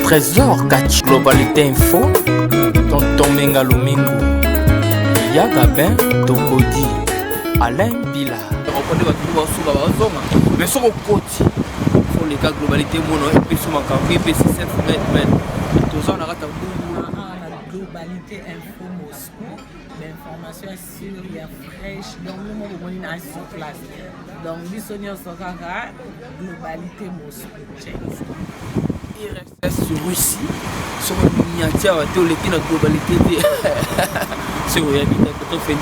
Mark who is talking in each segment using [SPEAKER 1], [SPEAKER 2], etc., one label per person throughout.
[SPEAKER 1] Trésor Kachi Globalité Info Tonton Menga Lumingu Yagabin Tokodi Alain Bila Reprenez votre pouvoir sous la zone mais sur le côté pour les cas Globalité Mono et puis sur ma carrière et puis c'est 7 mètres tout ça on a raté
[SPEAKER 2] Globalité Info Moscou l'information sur les fraîche donc nous on est sur place donc Bissonio Sokara Globalité Moscou
[SPEAKER 1] il reste sur Russie sur une miniature de la globalité c'est où il y a des gens qui font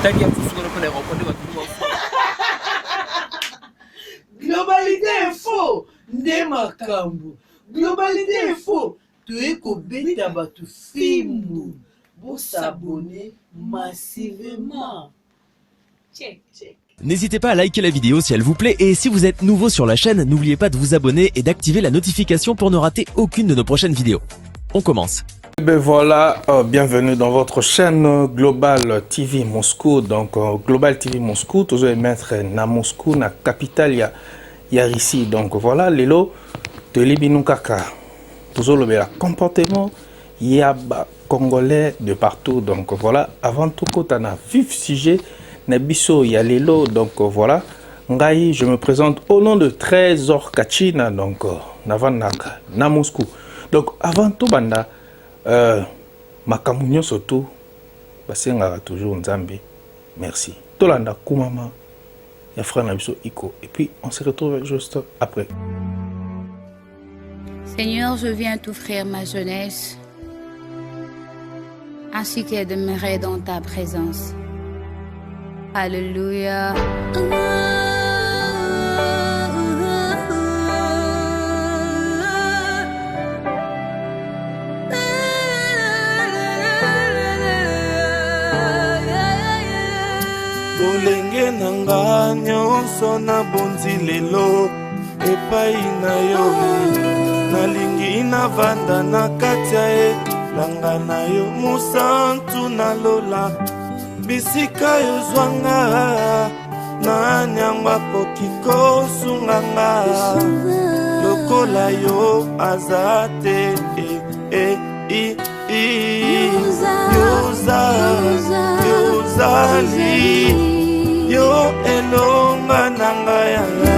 [SPEAKER 1] des
[SPEAKER 3] Globalité Info Nemakambu Globalité Info tu es kobeta batu filmu pour s'abonner massivement.
[SPEAKER 2] check.
[SPEAKER 4] N'hésitez pas à liker la vidéo si elle vous plaît et si vous êtes nouveau sur la chaîne, n'oubliez pas de vous abonner et d'activer la notification pour ne rater aucune de nos prochaines vidéos. On commence.
[SPEAKER 5] Ben voilà, bienvenue dans votre chaîne Global TV Moscou. Donc Global TV Moscou, toujours mettre na Moscou, na capitale ya ici. Donc voilà, lelo de libinukaka. Toujours le comportement yaba congolais de partout. Donc voilà, avant tout quand on a vif sujet Nabiso Yalelo, donc voilà. Ngai, je me présente au nom de Trésor Kachina, donc Navanaka, na Moscou. Donc avant tout, banda, Makamunyo surtout, Basengara toujours Nzambe. Merci. Tolanda Kumama, ya frère Nabiso Iko. Et puis on se retrouve juste après.
[SPEAKER 6] Seigneur, je viens t'offrir ma jeunesse, ainsi que demeurer dans ta présence. Alléluia.
[SPEAKER 7] Olenge nanga nyonso na bonzi lelo epai na yo nalingi navanda na kati ya elanga na yo mosantu nalola bisika yozwanga na nyangwa koki kosunganga lokola yo azate yozali yo elonga nanga yozali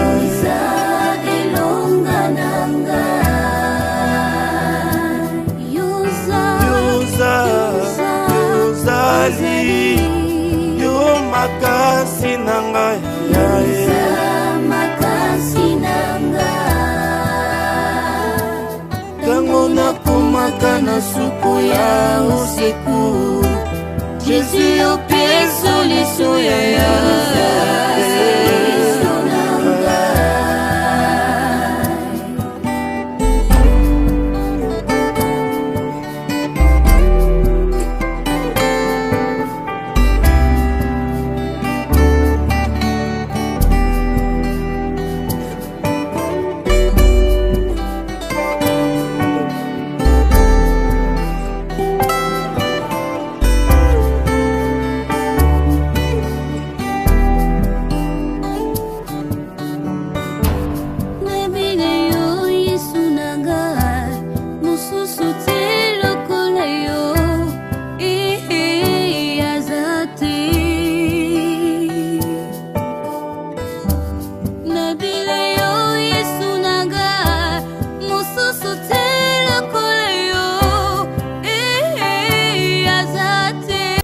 [SPEAKER 7] makasi nanga tango nakomaka na suku ya usiku Jésus opie solution ya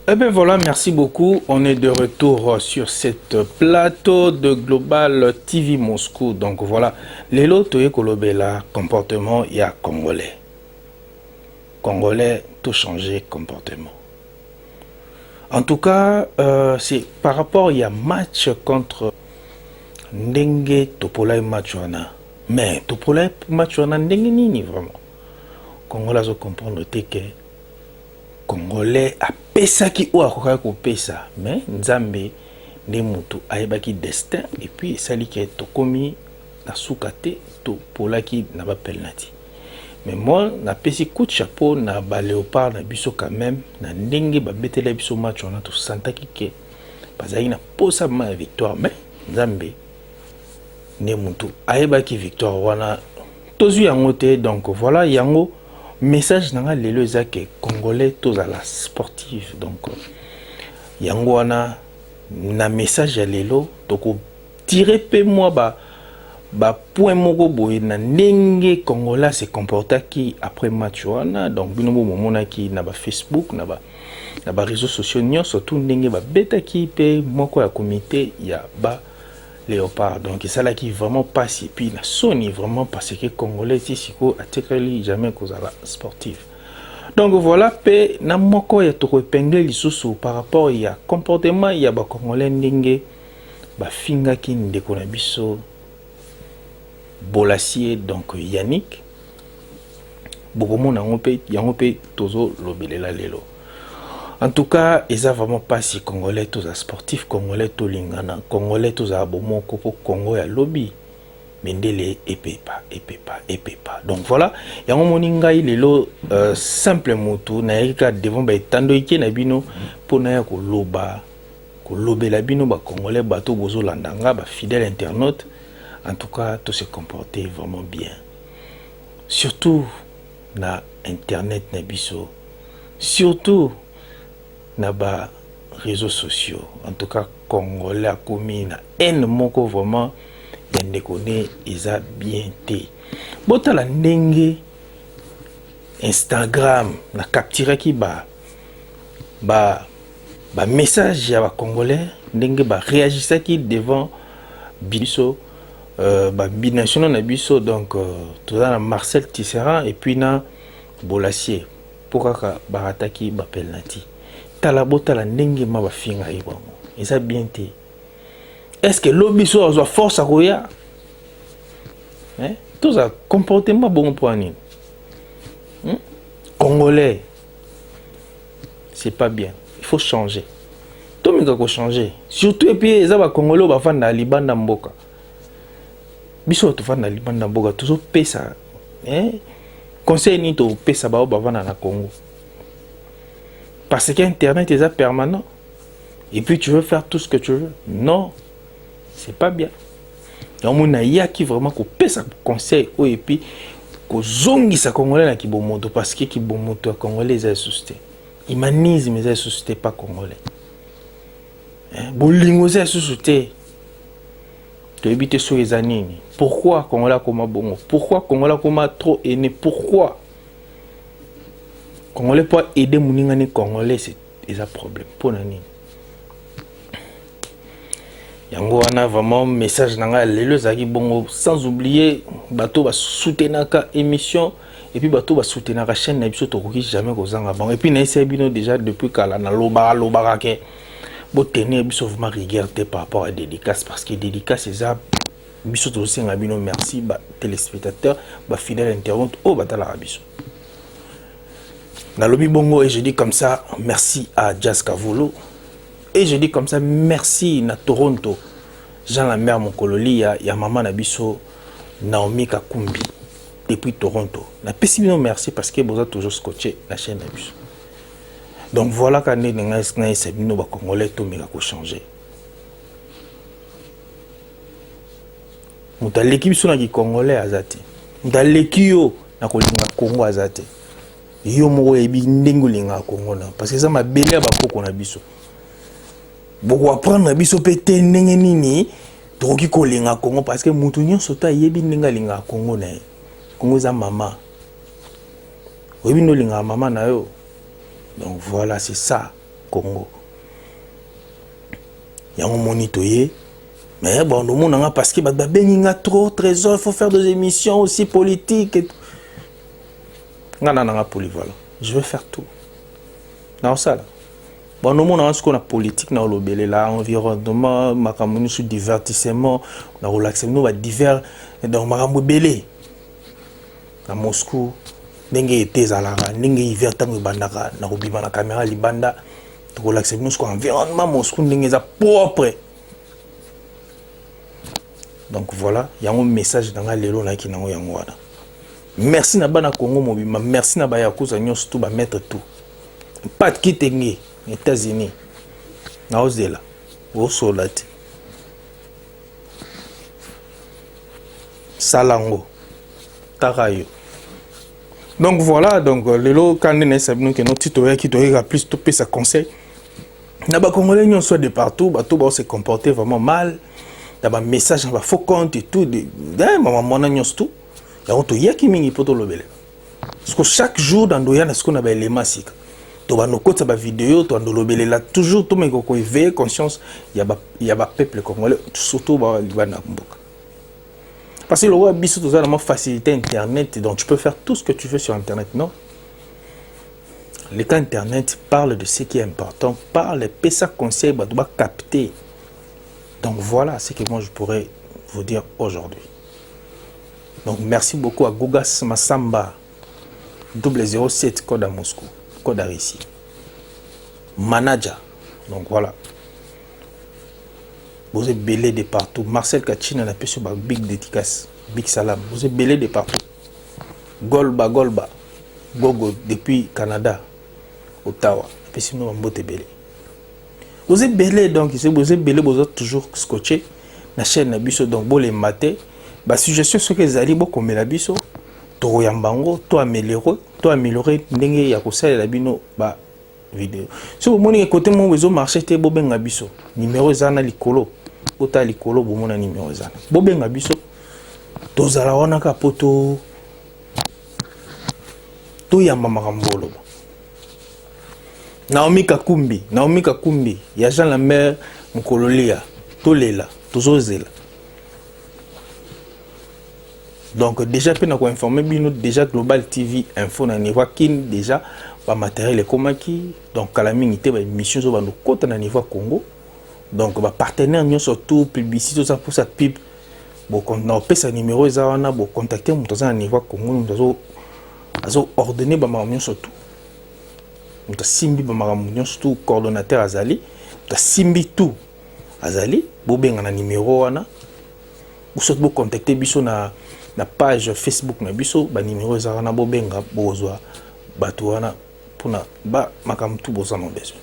[SPEAKER 5] Eh bien voilà, merci beaucoup. On est de retour sur cette plateau de Global TV Moscou. Donc voilà, Lelo Toye Kolobela, comportement, il y a Congolais. Congolais, tout changé, comportement. En tout cas, c'est par rapport, il y a match contre Ndenge Topolai Matchwana. Mais Topolai Matchwana Ndenge Nini vraiment. Congolais, je comprends le que Congolais a pesa ki ou akoka ko pesa mais Nzambe ne mutu ayebaki destin et puis sali ki tokomi na sukate to polaki na ba penalty mais moi na pesi coup de chapeau na ba léopard na biso quand même na ndenge ba betela biso match on a to santaki ke bazali na posa ma victoire mais Nzambe ne mutu ayebaki victoire wana tozu yango te donc voilà yango message nanga lelo ezake congolais tous à la sportive donc yango wana na message ya lelo toko tirer pe moi ba point moko boye na ndenge congolais se comporta ki après match wana donc bino momona ki na ba Facebook na ba réseaux sociaux nyonso tout ndenge ba beta ki pe moko ya comité ya ba Léopard. Donc ça là qui vraiment passe et puis la Sony vraiment parce que congolais ici a tekali jamais cause à la sportive. Donc voilà pe na moko ya to épingler lisusu par rapport il y a comportement il y a ba congolais ndenge ba finga ki ndeko na biso Bolassier donc Yannick bokomo na ngope yango pe tozo lobelela lelo. En tout cas, ils ont vraiment pas si congolais tous à sportifs, congolais tous lingana, congolais tous à bomo kopo Congo ya lobby. Mendele epepa. Donc voilà, il y a un moninga il est lo simple moto na yika devant ba tando ike na bino pona ya ko lobe la bino ba congolais bato bozo landanga ba fidèle internaute. En tout cas, tout se comporter vraiment bien. Surtout na internet na biso. Surtout na ba réseaux sociaux. En tout cas, congolais a commis na haine moko vraiment yande connaît isa bien té. Bota la ndenge Instagram na capturer ki ba message ya ba congolais ndenge ba réagissa ki devant biso binational na biso donc tout ça na Marcel Tisserand et puis na Bolassier pourquoi barataki ba penalty tala botala ndenge ma ba finga ibongo eza bien té est-ce que l'obiso a force à koya tout ça comportement bon point ni congolais c'est pas bien il faut changer tout le monde changer surtout et puis eza ba congolais ba fanda libanda mboka biso to fanda libanda mboka toujours pesa conseil ni to pesa ba vana na Congo parce que internet est permanent et puis tu veux faire tout ce que tu veux non c'est pas bien donc on a ya qui vraiment ko pesa conseil et puis ko zongi sa congolais na kibomoto parce que kibomoto congolais est suscité humanisme est suscité pas congolais bolingo est suscité to éviter sur les années pourquoi congolais comme bongo pourquoi congolais comme trop aîné pourquoi congolais pas aider moninga congolais c'est un problème pour nani yango wana vraiment message nanga lelo zaki bongo sans oublier bato ba soutenaka émission et puis bato ba soutenaka chaîne na biso to koki jamais kozanga bon et puis na essayer bino déjà depuis kala na loba ke bo tenir biso vraiment rigueur par rapport à dédicace parce que dédicace c'est ça biso to senga bino merci ba téléspectateurs ba fidèle internaute o batala biso na lobi bongo et je dis comme ça merci à Jazz Kavolo. Et je dis comme ça, merci na Toronto. Jean la mère Mokololi, ya maman Nabiso, Naomi Kakumbi, depuis Toronto. Na pessimino merci parce que vous avez toujours scotché la chaîne Nabiso. Donc voilà quand nous avons Congolais, tout le monde a changé. Nous avons l'équipe sur les Congolais azate. Nous avons l'équipe na Congo azate. Yo mo ebi ndengo linga Congo parce que ça m'a belé ba koko na biso. Beaucoup apprendre biso pété ndenge nini toki ko linga Congo parce que mutu nyonso ta yebi ndinga linga Congo na Congo za mama oyebi no linga mama na yo donc voilà c'est ça Congo yango monitoyer mais bon nous monanga parce que ba benginga trop trésor il faut faire des émissions aussi politiques et ngana polyvalent je vais faire tout non ça là. Bon, nous avons ce qu'on a politique, nous avons l'environnement, nous avons le divertissement, nous avons l'accès, nous avons divers, donc nous avons belé. À Moscou, nous avons été à la nous avons vu la caméra, nous avons l'accès, nous avons l'environnement, Moscou, nous avons propre. Donc voilà, il y a un message dans la lélo qui n'a pas. Merci à Bana Congo, merci à Bayakuza, nous avons mettre tout. Pas de quitter. États-Unis, Naozela, au Solati, Salango, Tarayo, Donc voilà, donc lelo quand on est sabino que notre tutoriel qui te plus topé sa conseil. Naba Congolais nous soit de partout, bateau va se comporter vraiment mal. Naba message va faux compte et tout de maman mona nous tout. Ya on to yaki mingi poto lobele. Parce que chaque jour dans doya na ce qu'on a élément sika. To ba no kota ba vidéo to ando lobele là toujours to me ko éveiller conscience ya ba peuple congolais surtout ba libana mboka. Parce que le roi Bissou, tu as la facilité Internet, donc tu peux faire tout ce que tu veux sur Internet, non? Les cas Internet parle de ce qui est important, parle, paie ça conseil, tu dois capter. Donc voilà ce que moi je pourrais vous dire aujourd'hui. Donc merci beaucoup à Gougas Massamba, 007 code à Moscou, code à Russie. Manager, donc voilà. Vous êtes belé de partout. Marcel Kachina n'a pas sur big dédicace, big salam. Vous êtes belé de partout. Golba, Gogo depuis Canada, Ottawa. Et puis sinon, on est belé. Vous êtes belé donc, vous êtes belé, vous êtes toujours scotché. La chaîne Nabiso donc vous les matez. Bah suggestion sur que les alliés beaucoup mais Nabiso. To yambango, to améliorer, n'engue yakosa la bino bah vidéo. Si vous voulez côté mon réseau marché te bobenga biso. Numéro zana likolo. Ota likolo bomona numéro zana. Bobenga biso. Tozala wana ka poto. To yamba makambolo. Naomi Kakumbi, ya Jean la mère mukololia, tolela, tozozela. Donc déjà pe na ko informer bino déjà Global TV info na niveau kin déjà ba matériel ekomaki donc kala mingi te ba émission zo ba no kota na niveau Congo. Donc ba partenaire nyo surtout publicité ça pour sa pub. Bon quand na pesa numéro za wana bo contacter muto za na niveau Congo muto azo ordonner ba mamio surtout. Muto simbi ba mamio surtout coordonnateur azali, muto simbi tout azali bo benga na numéro wana. Ou soit bo contacter biso na page Facebook na biso ba numéro za wana bo benga bozwa bato wana pona ba makam tout boza no besoin.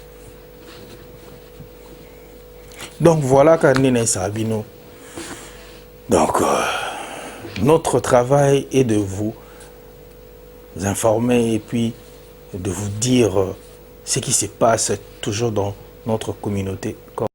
[SPEAKER 5] Donc voilà quand on est sabino. Donc notre travail est de vous informer et puis de vous dire ce qui se passe toujours dans notre communauté.